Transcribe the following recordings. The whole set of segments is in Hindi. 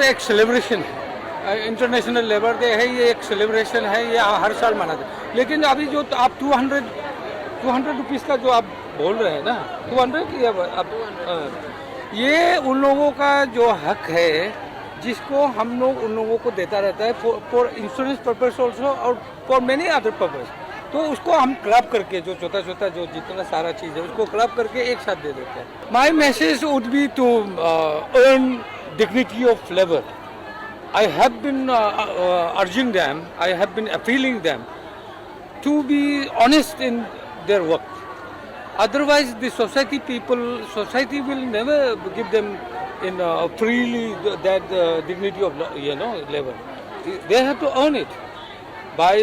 एक सेलिब्रेशन है, इंटरनेशनल लेबर डे है, ये एक सेलिब्रेशन है, ये हर साल मनाते हैं। लेकिन अभी जो आप 200 रुपीज़ का जो आप बोल रहे हैं ना, 200 या अब ये उन लोगों का जो हक है जिसको हम लोग उन लोगों को देता रहता है फॉर इंश्योरेंस पर्पस ऑल्सो और फॉर मेनी अदर पर्पस। तो उसको हम क्लब करके जो छोटा छोटा जो जितना सारा चीज़ है उसको क्लब करके एक साथ दे देते हैं। My message would be to earn dignity of labour. I have been urging them, I have been appealing them to be honest in their work. Otherwise, the society will never give them in freely that dignity of labor. They have to earn it by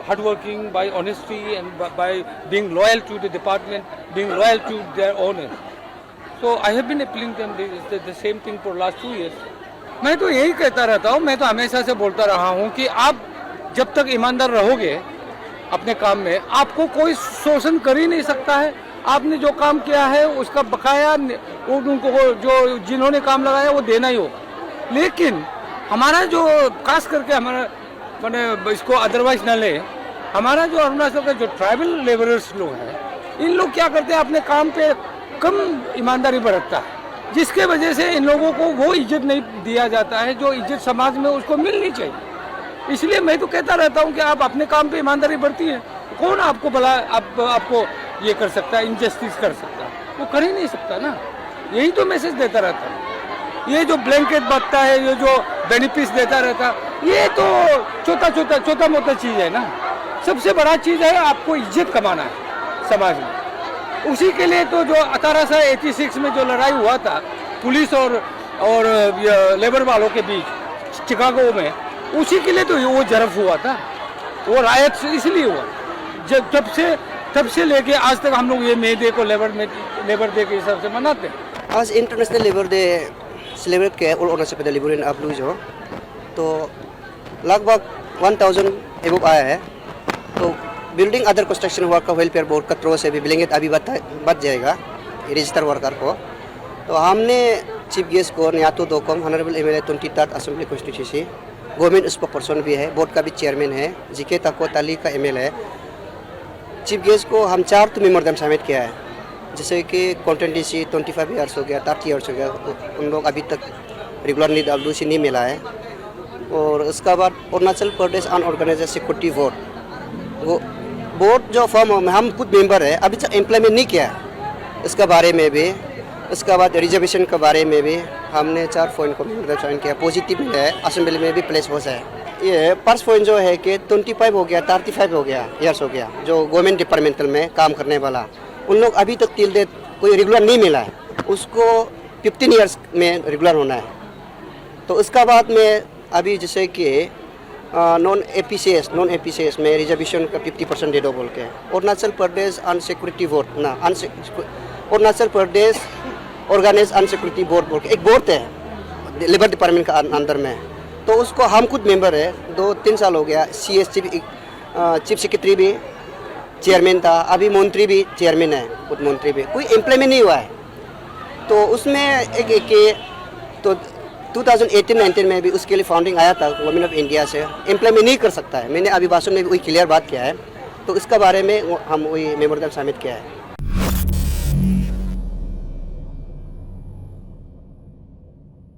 hard working, by honesty, and by being loyal to the department, being loyal to their owner. So I have been appealing them the same thing for last 2 years. मैं तो यही कहता रहता हूँ, मैं तो हमेशा से बोलता रहा हूँ कि आप जब तक ईमानदार रहोगे अपने काम में, आपको कोई शोषण कर ही नहीं सकता है। आपने जो काम किया है उसका बकाया उनको जो जिन्होंने काम लगाया वो देना ही होगा। लेकिन हमारा जो खास करके हमारा मैंने इसको अदरवाइज न ले, हमारा जो अरुणाचल का जो ट्राइबल लेबरर्स लोग हैं, इन लोग क्या करते हैं, अपने काम पे कम ईमानदारी बरतता है, जिसके वजह से इन लोगों को वो इज्जत नहीं दिया जाता है जो इज्जत समाज में उसको मिलनी चाहिए। इसलिए मैं तो कहता रहता हूँ कि आप अपने काम पे ईमानदारी बरती है, कौन आपको भला आपको ये कर सकता है, इनजस्टिस कर सकता है? वो कर ही नहीं सकता ना। यही तो मैसेज देता रहता है। ये जो ब्लैंकेट बांटता है, ये जो बेनिफिट्स देता रहता है, ये तो छोटा मोटा चीज़ है ना। सबसे बड़ा चीज़ है आपको इज्जत कमाना है समाज में। उसी के लिए तो जो 1886 में जो लड़ाई हुआ था पुलिस और लेबर वालों के बीच चिकागो में, उसी के लिए तो वो जरफ हुआ था, वो रायट इसलिए हुआ। तब से लेके आज तक हम लोग ये मे डे को लेबर डे के हिसाब से मनाते हैं। आज इंटरनेशनल लेबर डे सेलिब्रेट किया और अरुणाचल प्रदेश लेबर इन आप जो तो लगभग 1000 एबव आया है। तो building other construction worker welfare board का थ्रो से भी ब्लैंकेट अभी बच जाएगा रजिस्टर वर्कर को। तो हमने चीफ गेस्ट को Nyato Dokam honourable MLA 23rd assembly constituency government spokesperson भी है, बोर्ड का भी चेयरमैन है, जीके तको ताली का एमएलए है। चीफ गेस्ट को हम 4 मेमोरेंडम सबमिट किया है, जैसे कि कॉन्टेंटेंसी 25 ईयर्स हो गया, 30 ईयर्स हो गया, उन लोग अभी तक रेगुलरली WC नहीं मिला है। और उसके बाद Arunachal Pradesh unorganised security board, वो बोर्ड जो फॉर्म में हम खुद मेंबर है, अभी तक एम्प्लॉयमेंट नहीं किया है, इसके बारे में भी। उसके बाद रिजर्वेशन के बारे में भी हमने 4 पॉइंट को साइन किया, पॉजिटिव है, असेंबली में भी प्लेस हो जाए। ये फर्स्ट पॉइंट जो है कि 25 हो गया, 35 हो गया, ईयर्स हो गया, जो गवर्नमेंट डिपार्टमेंटल में काम करने वाला, उन लोग अभी तक टिल डेट कोई रेगुलर नहीं मिला है, उसको 15 ईयर्स में रेगुलर होना है। तो उसका बाद में अभी जैसे कि नॉन एपीसीएस में रिजर्वेशन का 50% दे दो बोल के, अरुणाचल प्रदेश अनसिक्योरिटी बोर्ड ना Arunachal Pradesh organised insecurity board बोल के एक बोर्ड है लेबर डिपार्टमेंट का अंदर में। तो उसको हम खुद मेंबर है, 2-3 साल हो गया। चीफ सेक्रेटरी भी चेयरमैन था, अभी मंत्री भी चेयरमैन है, खुद मंत्री भी, कोई एम्प्लॉयमेंट नहीं हुआ है। तो उसमें एक तो 2018-19 में भी उसके लिए फाउंडिंग आया था गवर्नमेंट ऑफ इंडिया से, एम्प्लॉयमेंट नहीं कर सकता है। मैंने अभी भाषण में भी वही क्लियर बात किया है। तो इसका बारे में हम वही मेमोरेंडम सबमिट किया है।